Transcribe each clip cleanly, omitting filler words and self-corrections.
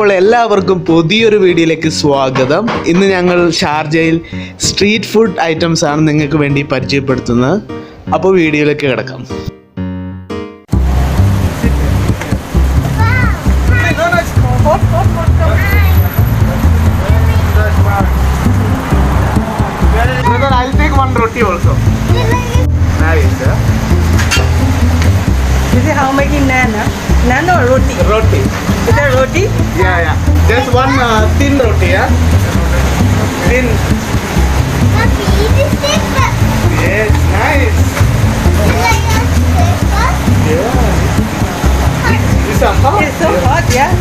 അപ്പോൾ എല്ലാവർക്കും പുതിയൊരു വീഡിയോയിലേക്ക് സ്വാഗതം. ഇന്ന് ഞങ്ങൾ ഷാർജയിൽ സ്ട്രീറ്റ് ഫുഡ് ഐറ്റംസ് ആണ് നിങ്ങൾക്ക് വേണ്ടി പരിചയപ്പെടുത്തുന്നത്. അപ്പോൾ വീഡിയോയിലേക്ക് കിടക്കാം. I'll take one roti also. Nice. Is it how making naan? Naan or roti? Roti. Is that roti? Yeah. Just one thin roti, yeah? Thin. Yes, nice. Yeah. It's a hot. It's so hot, yeah.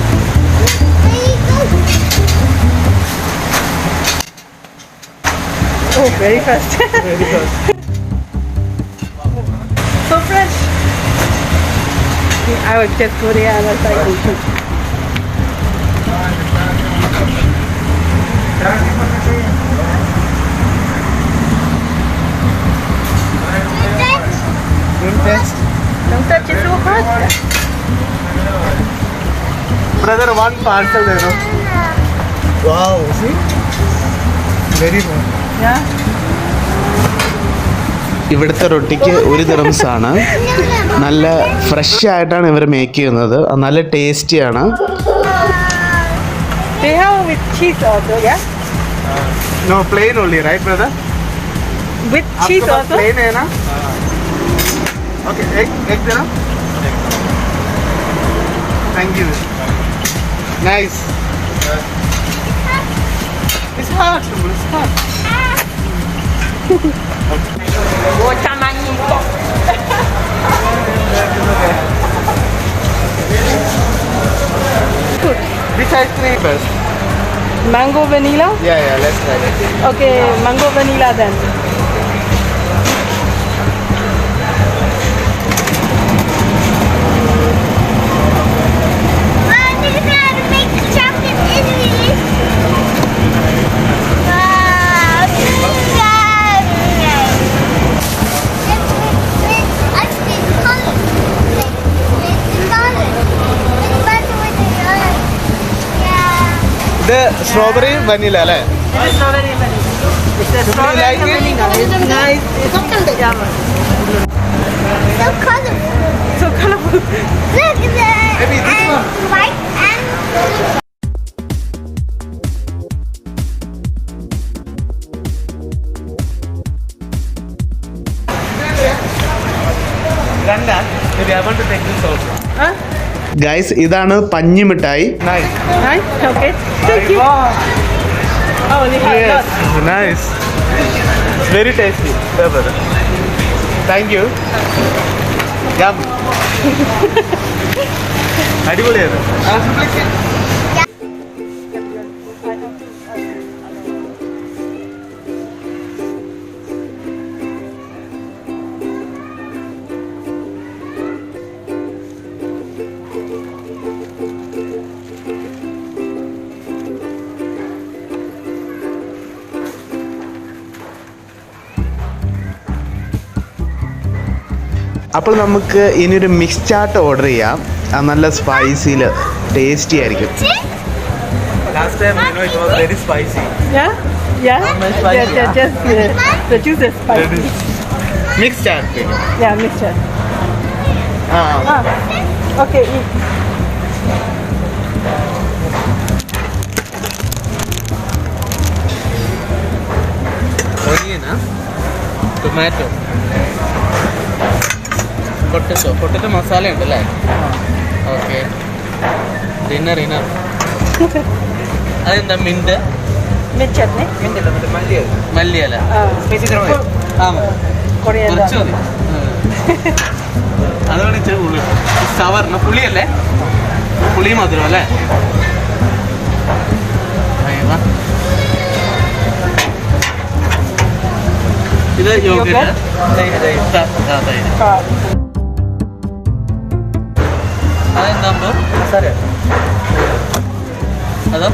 Oh, very fast. Very fast. So fresh. I would just go there and I'll try to shoot. Don't touch. Don't touch, it's so hot. Brother, one parcel there, no? Wow, see? Very hot. Yeah. ഇവിടുത്തെ റൊട്ടിക്ക് 1 dirhams ആണ്. നല്ല fresh ആയിട്ടാണ് ഇവർ make ചെയ്യുന്നത്. നല്ല ടേസ്റ്റിയാണ്. They have with cheese also, yeah? No, plain only, right, brother? With cheese आपके पास also? plain है ना? Okay, एक देना. Thank you. Nice. It's hot, it's hot. Good. Which ice cream best? Mango vanilla? Yeah, let's try it. Okay, mango vanilla then. The strawberry vanilla, right? It is strawberry vanilla. It's a strawberry like it? vanilla. It's nice. It's yummy. So colorful. So colorful. Look at that. Maybe this one. White and blue. Ganda. Maybe I want to take this also. Huh? Guys, ഇതാണ് പഞ്ഞി മിഠായി. Nice. Okay. Thank you. Oh, they have Yes, lots. nice. It's very tasty. Thank you. Yum. അടിപൊളിയാണ്. അപ്പോൾ നമുക്ക് ഇനിയൊരു mix chaat order ചെയ്യാം. അത് നല്ല സ്പൈസിയിൽ ടേസ്റ്റി ആയിരിക്കും. Last time, it was very spicy. Yeah? Yeah? Spicy. Yeah, just the juice is spicy. Mixed chat. Yeah, mixture. Okay, eat. Onion, tomato. Potato masala ഉണ്ടല്ലേ? Okay. Dinner അതെന്താ? Mint chutney? മല്ലിയല. Coriander. കുറച്ച് മതി. അതാണ് ഇച്ചിരി പുളി. സവർണ പുളിയല്ലേ? പുളി മധുരം അല്ലേ? ഇത് യോഗട്ട്. അതെന്താ? അതോ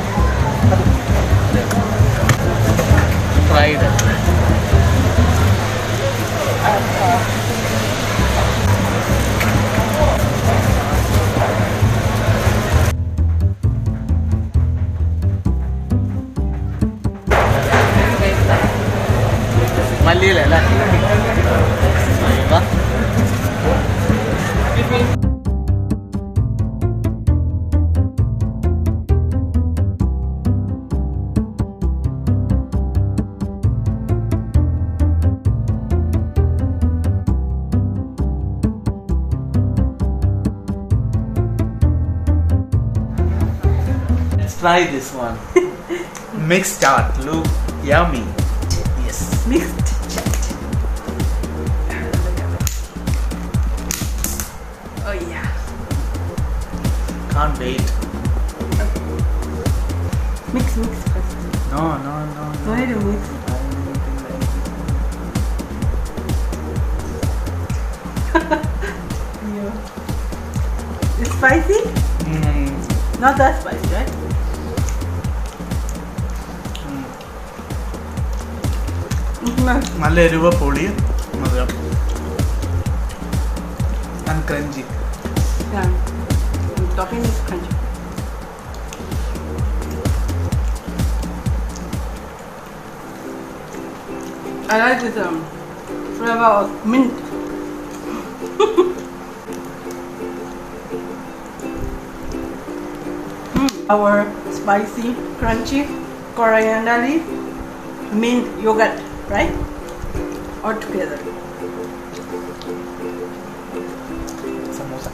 fried. മല്ലിയിലല്ലേ? Try this one. Mixed chaat. Look yummy. Yes. Mixed chaat. Oh yeah. Can't wait. Mix first. No. Why do mix? Yeah. It's spicy? Not that spicy, right? നല്ല എരിവ് പൊളി മധുരം and crunchy. Yeah. The topping is crunchy. I like this flavor of mint. Our spicy, crunchy, coriander leaf, mint yogurt, right? All together. Samosa.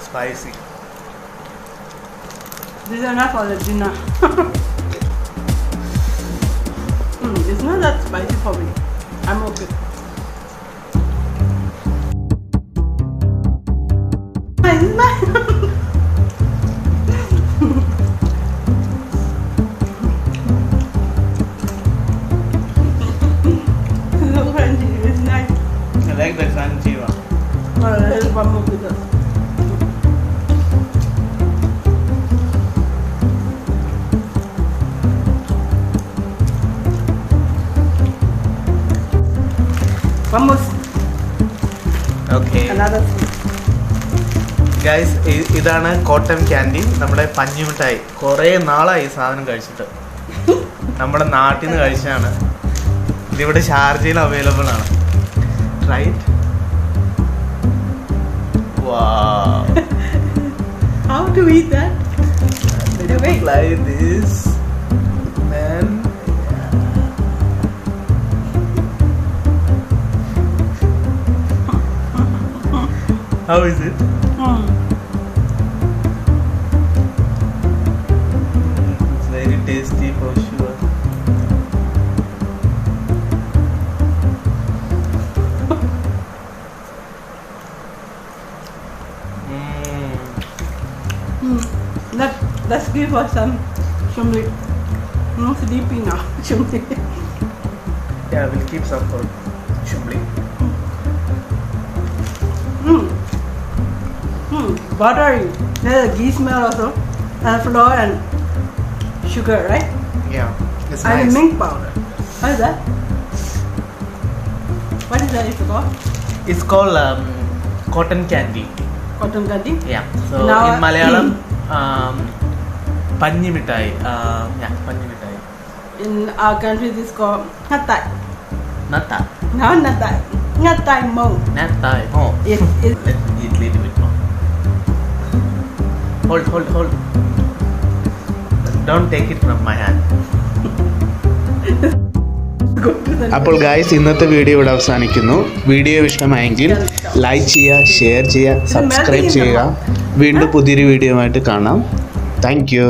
Spicy. This is enough for the dinner. It's not that spicy for me. I'm okay. This is mine. So crunchy. It's nice. I like the crunchy one. Well, let's one more with us. One more. Okay. Another sweet. Guys ഇതാണ് cotton candy, നമ്മുടെ പഞ്ഞിമിഠായി. കുറേ നാളായി ഈ സാധനം കഴിച്ചിട്ട്. നമ്മുടെ നാട്ടിൽ നിന്ന് കഴിച്ചാണ്. ഇതിവിടെ ഷാർജയിൽ അവൈലബിൾ ആണ്. Right? Wow. How to eat that? Like this, man. How is it? It's very tasty for sure. Let's give her some shumli. I'm sleepy now. Shumli. Yeah, we'll keep some for shumli. Buttery. There's a ghee smell also. And flour and sugar, right? Yeah, it's And nice. milk powder. What is that? What is that it's called? It's called cotton candy. Cotton candy? Yeah. So Now, in Malayalam, panni mithai. Yeah, panni mithai. In our country, this is called natai. Nata. No, natai. Natai mo. Natai. Oh. It's Let me eat a little bit more. Hold. Don't take it from my hand. അപ്പോൾ guys ഇന്നത്തെ video ഇവിടെ അവസാനിക്കുന്നു. Video ഇഷ്ടമായെങ്കിൽ like ചെയ്യുക, share ചെയ്യുക, subscribe ചെയ്യുക. വീണ്ടും പുതിയൊരു വീഡിയോ ആയിട്ട് കാണാം. Thank you.